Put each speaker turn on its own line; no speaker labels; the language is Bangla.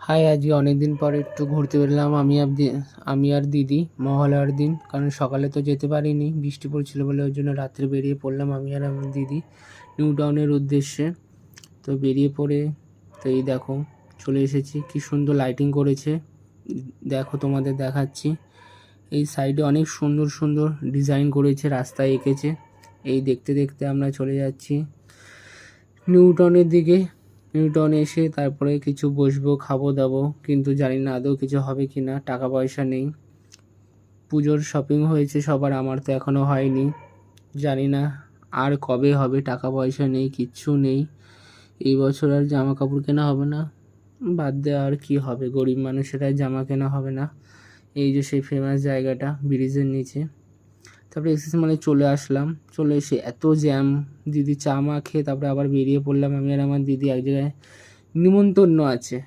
হাই, আজকে অনেকদিন পরে একটু ঘুরতে বেরোলাম আমি আর দিদি মহালয়ার দিন। কারণ সকালে তো যেতে পারিনি, বৃষ্টি পড়ছিল বলে, ওই জন্য রাত্রে বেরিয়ে পড়লাম আমি আর আমার দিদি নিউ টাউনের উদ্দেশ্যে। তো বেরিয়ে পড়ে তো এই দেখো চলে এসেছি। কি সুন্দর লাইটিং করেছে, দেখো তোমাদের দেখাচ্ছি। এই সাইডে অনেক সুন্দর সুন্দর ডিজাইন করেছে, রাস্তায় এঁকেছে। এই দেখতে দেখতে আমরা চলে যাচ্ছি নিউ টাউনের দিকে। নিউ টাউনে এসে তারপরে কিছু বসবো, খাবো দাবো, কিন্তু জানি না আদৌ কিছু হবে কি না, টাকা পয়সা নেই। পুজোর শপিং হয়েছে সবার, আমার তো এখনও হয়নি। জানি না আর কবে হবে, টাকা পয়সা নেই, কিচ্ছু নেই। এই বছর আর জামা কাপড় কেনা হবে না, বাদ দেওয়া আর কি হবে, গরিব মানুষের আর জামা কেনা হবে না। এই যে সেই ফেমাস জায়গাটা ব্রিজের নিচে। তারপরে এক্সেস মানে চলে আসলাম, চলে এসে এত জ্যাম, দিদি চা মা খেয়ে তারপরে আবার বেরিয়ে পড়লাম আমি আর আমার দিদি। এক জায়গায় নিমন্ত্রণ আছে।